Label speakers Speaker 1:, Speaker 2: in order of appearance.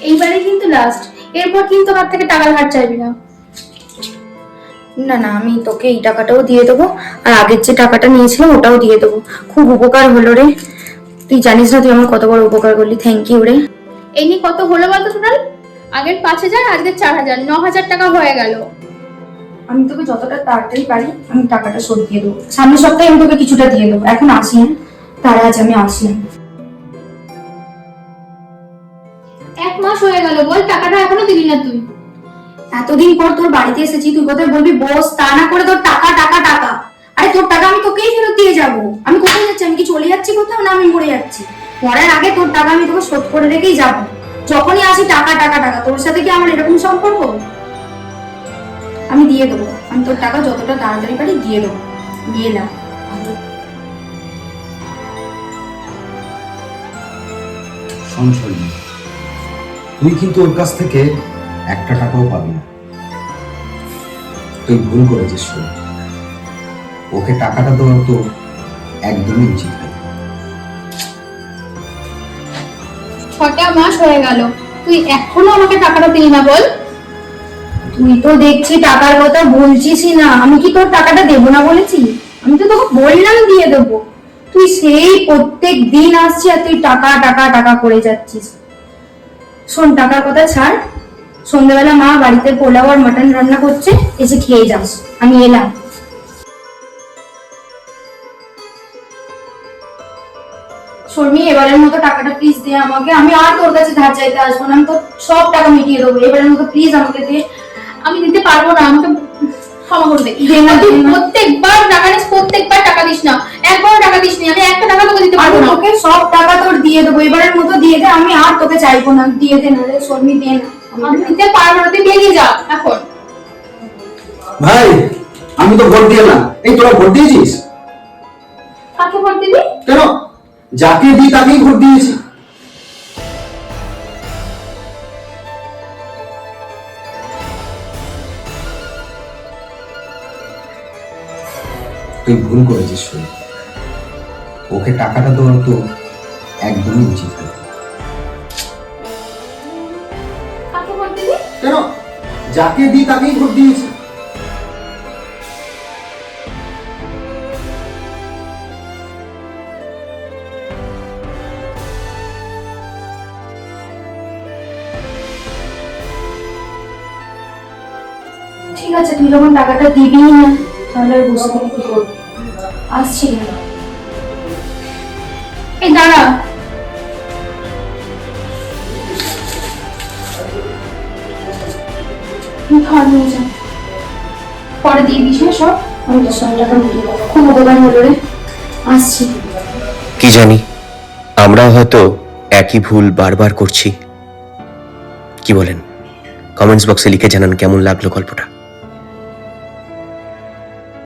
Speaker 1: এইবারে কিন্তু লাস্ট, এরপর কিন্তু আমার থেকে টাকার ধার চাইবি না।
Speaker 2: না না, আমি তোকে এই টাকাটাও দিয়ে দেবো, আর আগের যে টাকাটা নিয়েছিলাম ওটাও দিয়ে দেবো। খুব উপকার হলো রে, তুই জানিস না তুই আমার কত বড় উপকার করলি। থ্যাংক ইউ রে।
Speaker 1: এই নিয়ে কত হলো বলতো টোটাল? আগের 5,000, আজকের 4,000, 9,000 টাকা হয়ে গেল।
Speaker 2: আমি তোকে যতটা তাড়াতাড়ি পারি আমি টাকাটা শোধ দিয়ে দেবো। সামনের সপ্তাহে আমি তোকে কিছুটা দিয়ে দেবো। এখন আসি, হ্যাঁ? তারা আজ আমি আসি।
Speaker 1: 1 মাস হয়ে গেল, বল টাকাটা এখনো দিলি না তুই।
Speaker 2: এতদিন পর তোর বাড়িতে এসেছি, তুই কোথায় বলবি বস, তা না করে তোর টাকা টাকা টাকা। আরে তোর টাকা আমি তোকেই ফেরত দিয়ে যাবো। আমি কোথায় যাচ্ছি? আমি কি চলে যাচ্ছি কোথাও? না, আমি মরে যাচ্ছি। মরার আগে তোর টাকা আমি তোকে শোধ করে রেখেই যাবো। যখনই আসি টাকা টাকা টাকা। তোর সাথে কি আমার এরকম সম্পর্ক? আমি দিয়ে দেবো, আমি তোর টাকা যতটা তাড়াতাড়ি পারি দিয়ে দেবো। দিয়ে না
Speaker 3: সংশয় নেই, তুই কিন্তু ওর কাছ থেকে একটা টাকাও পাবি না। তুই ভুল করেছিস শোন, ওকে টাকাটা দেওয়া তো একদমই উচিত হয়।
Speaker 1: 6টা মাস হয়ে গেল, তুই এখনো আমাকে টাকাটা দিলি না, বল।
Speaker 2: তুই তো দেখছি টাকার কথা বলছিসই না। আমি কি তোর টাকাটা দেবো না বলেছি? আমি তো তোকে বললাম দিয়ে দেবো। তুই সেই প্রত্যেক দিন আসছিস আর তুই টাকা টাকা টাকা করে যাচ্ছিস। শোন, টাকার কথা ছাড়। সন্ধ্যাবেলা মা বাড়িতে পোলাও আর মাটন রান্না করছে, এসে খেয়ে যাস। আমি এলাম। শর্মি, এবারের মতো টাকাটা প্লিজ দে আমাকে। আমি আর তোর কাছে ধার চাইতে আসবো না। আমি তোর সব টাকা মিটিয়ে দেবো। এবারের মতো প্লিজ আমাকে দে।
Speaker 1: আমি দিতে পারবো না, আমাকে ক্ষমা করে দে।
Speaker 2: দে না,
Speaker 1: তুই
Speaker 2: দে না।
Speaker 1: প্রত্যেকবার টাকা নিস, প্রত্যেকবার টাকা দিস না, একবারও টাকা দিস নি। আমি একটা টাকা তোকে দিতে
Speaker 2: আমি
Speaker 1: পারবো না।
Speaker 2: তোকে সব টাকা তোর দিয়ে দেবো। এবারের মতো দিয়ে দে, আমি আর তোকে চাইবো না। দিয়ে দে না রে শর্মি, দে না।
Speaker 1: আমি দিতে পারবো না, তুই বেরিয়ে যা এখন।
Speaker 3: ভাই, আমি তো ভোট দিয়ে না। এই তোরা ভোট দিয়েছিস?
Speaker 1: কাকে ভোট দিবি?
Speaker 3: কেন? যাকে দিই তাকেই ভোট দিয়েছি। তুই ভুল করেছিস শোন, ওকে টাকাটা দেওয়া তো একদমই উচিত হয়।
Speaker 1: কাকে ভোট দিবি?
Speaker 3: কেন? যাকে দিই তাকেই ভোট দিয়েছি।
Speaker 2: ঠিক আছে, তুই যখন টাকাটা দিবি না তাহলে আর বসে থেকে কি করবি? আসছি না।
Speaker 1: এই দাঁড়া,
Speaker 2: তুই খাওয়া নিয়ে যা। পরে দিয়ে দিস না সব। আমি তোর সব টাকা মিটিয়ে দেবো। খুব উপকার হলো রে। আসছি।
Speaker 4: কি জানি, আমরা হয়তো একই ভুল বারবার করছি। কি বলেন? কমেন্টস বক্সে লিখে জানান কেমন লাগলো গল্পটা।